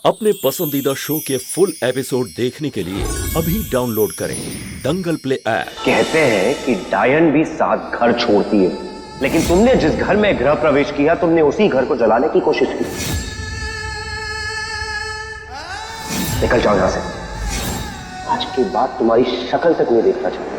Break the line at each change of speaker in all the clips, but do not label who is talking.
अपने पसंदीदा शो के फुल एपिसोड देखने के लिए अभी डाउनलोड करें दंगल प्ले ऐप।
कहते हैं कि डायन भी 7 घर छोड़ती है, लेकिन तुमने जिस घर में गृह प्रवेश किया तुमने उसी घर को जलाने की कोशिश की। निकल जाओ यहां से। आज के बाद तुम्हारी शक्ल तक नहीं देखना चाहूंगा।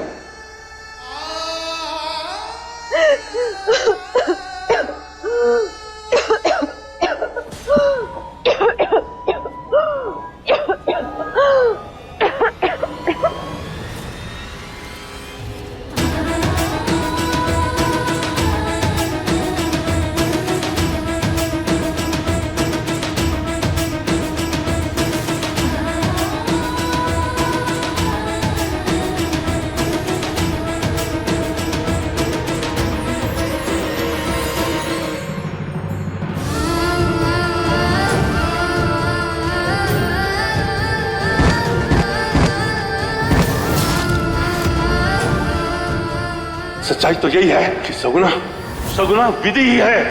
सच्चाई तो यही है कि सगुना विधि ही है।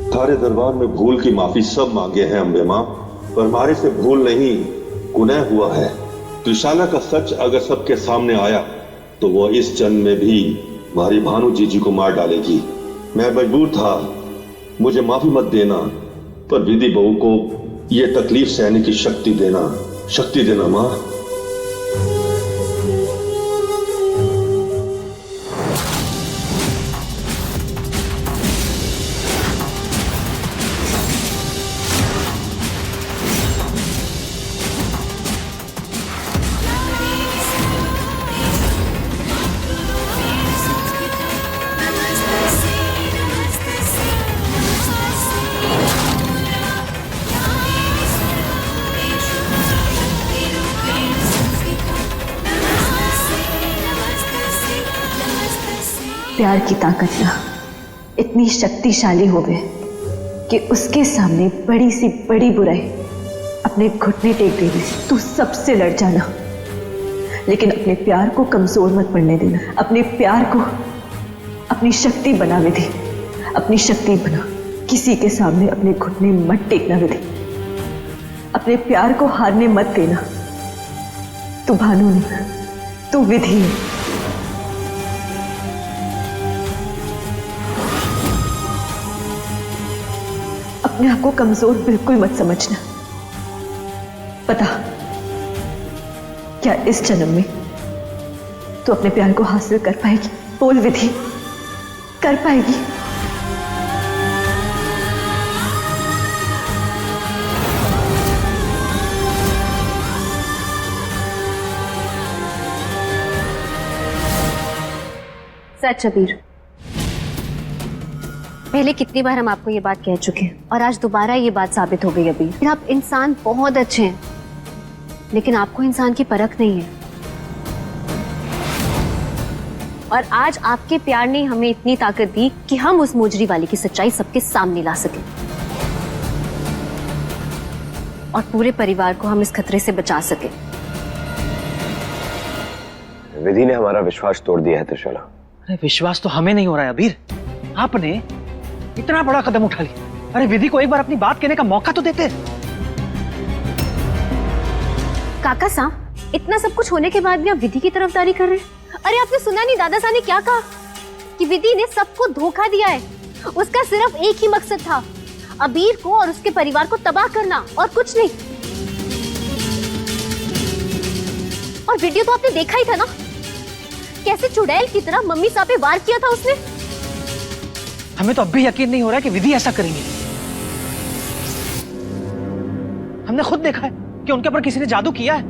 थारे दरबार में भूल की माफी सब मांगे हैं अम्बे मां, पर हमारे से भूल नहीं गुनाह हुआ है। त्रिशाला का सच अगर सबके सामने आया तो वो इस जन्म में भी हमारी भानु जीजी को मार डालेगी। मैं मजबूर था, मुझे माफी मत देना, पर विधि बहू को यह तकलीफ सहने की शक्ति देना मां।
प्यार की ताकत ना इतनी शक्तिशाली होवे कि उसके सामने बड़ी सी बड़ी बुराई अपने घुटने टेक देने से तू सबसे लड़ जाना, लेकिन अपने प्यार को कमजोर मत पड़ने देना। अपने प्यार को अपनी शक्ति बना विधि, अपनी शक्ति बना। किसी के सामने अपने घुटने मत टेकना विधि, अपने प्यार को हारने मत देना। तू भानु नहीं, तू विधि है। अपने आप को कमजोर बिल्कुल मत समझना। पता क्या इस जन्म में तू अपने प्यार को हासिल कर पाएगी? बोल विधि, कर पाएगी?
सच अबीर, पहले कितनी बार हम आपको ये बात कह चुके हैं और आज दोबारा ये बात साबित हो गई। अबीर, आप इंसान बहुत अच्छे हैं, लेकिन आपको इंसान की परख नहीं है। और आज आपके प्यार ने हमें इतनी ताकत दी कि हम उस मोजरी वाली की सच्चाई सबके सामने ला सके और पूरे परिवार को हम इस खतरे से बचा सके।
विधि ने हमारा विश्वास तोड़ दिया है त्रिशाला।
अरे विश्वास तो हमें नहीं हो रहा है अबीर, आपने इतना बड़ा कदम उठा लिया। अरे विधि को एक बार अपनी बात कहने का मौका तो देते।
काका साहब, इतना सब कुछ होने के बाद भी आप विधि की तरफदारी कर रहे हैं। अरे आपने सुना नहीं दादा साहब ने क्या कहा कि विधि ने सबको धोखा दिया है। उसका सिर्फ एक ही मकसद था, अबीर को और उसके परिवार को तबाह करना, और कुछ नहीं। और वीडियो तो आपने देखा ही था ना, कैसे चुड़ैल की तरह मम्मी साहब पे वार किया था उसने।
हमें तो अब भी यकीन नहीं हो रहा है कि विधि ऐसा करेंगे। हमने खुद देखा है कि उनके ऊपर किसी ने जादू किया है।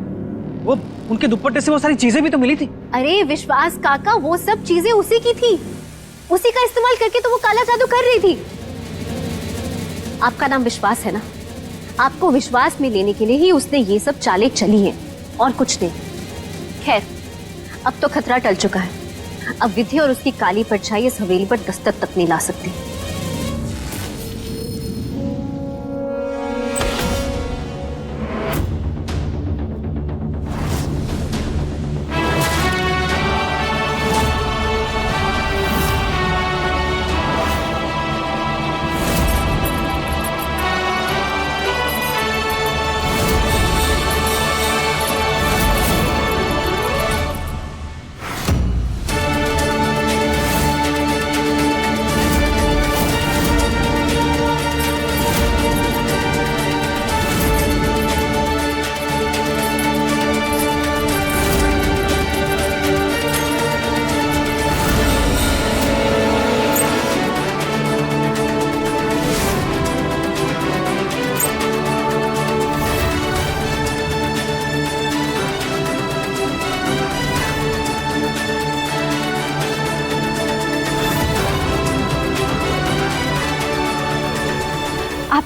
वो उनके दुपट्टे से वो सारी चीजें भी तो मिली थी।
अरे विश्वास काका, वो सब चीजें उसी की थी, उसी का इस्तेमाल करके तो वो काला जादू कर रही थी। आपका नाम विश्वास है ना, आपको विश्वास में लेने के लिए ही उसने ये सब चालें चली हैं और कुछ नहीं। खैर, अब तो खतरा टल चुका है। अब विधि और उसकी काली परछाई इस हवेली पर दस्तक तक नहीं ला सकती।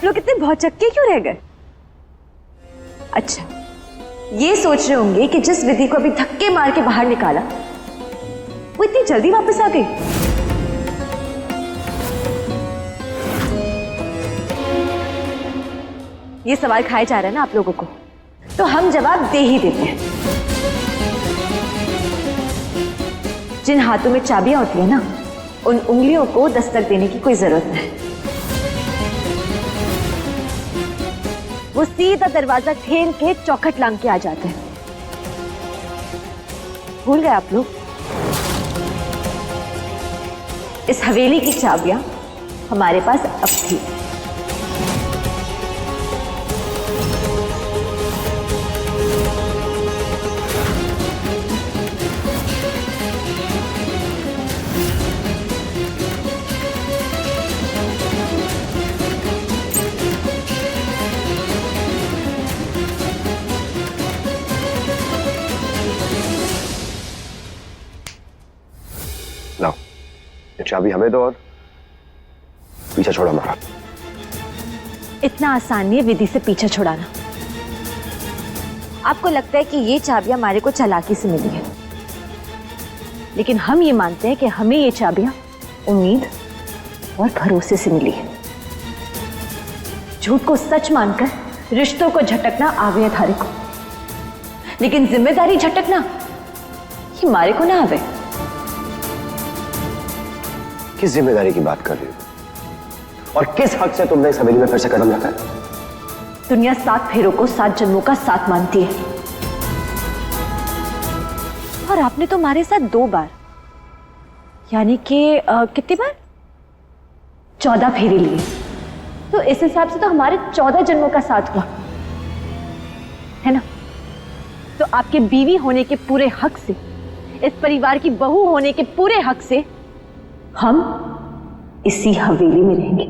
आप लोग इतने भौचक्के क्यों रह गए? अच्छा, ये सोच रहे होंगे कि जिस विधि को अभी धक्के मार के बाहर निकाला वो इतनी जल्दी वापस आ गई। ये सवाल खाए जा रहे हैं ना आप लोगों को, तो हम जवाब दे ही देते हैं। जिन हाथों में चाबियां होती है ना, उन उंगलियों को दस्तक देने की कोई जरूरत नहीं। वो सीधा दरवाजा ठेल के चौखट लांग के आ जाते हैं। भूल गए आप लोग? इस हवेली की चाबियां हमारे पास अब थी।
लाओ, ये चाबी हमें दो और पीछा छोड़ा हमारा।
इतना आसान नहीं है विधि से पीछा छुड़ाना। आपको लगता है कि ये चाबियां हमारे को चालाकी से मिली है, लेकिन हम ये मानते हैं कि हमें ये चाबियां उम्मीद और भरोसे से मिली है। झूठ को सच मानकर रिश्तों को झटकना आवे धारे को, लेकिन जिम्मेदारी झटकना ये मारे को ना आवे।
किस जिम्मेदारी की बात कर रही हो और किस हक से तुमने इस हवेली में फिर से कदम रखा है?
दुनिया 7 फेरों को 7 जन्मों का साथ मानती है, और आपने तो हमारे साथ 2 बार, यानी कि कितनी बार? 14 फेरे लिए। तो इस हिसाब से तो हमारे 14 जन्मों का साथ हुआ है ना। तो आपके बीवी होने के पूरे हक से, इस परिवार की बहू होने के पूरे हक से हम इसी हवेली में रहेंगे।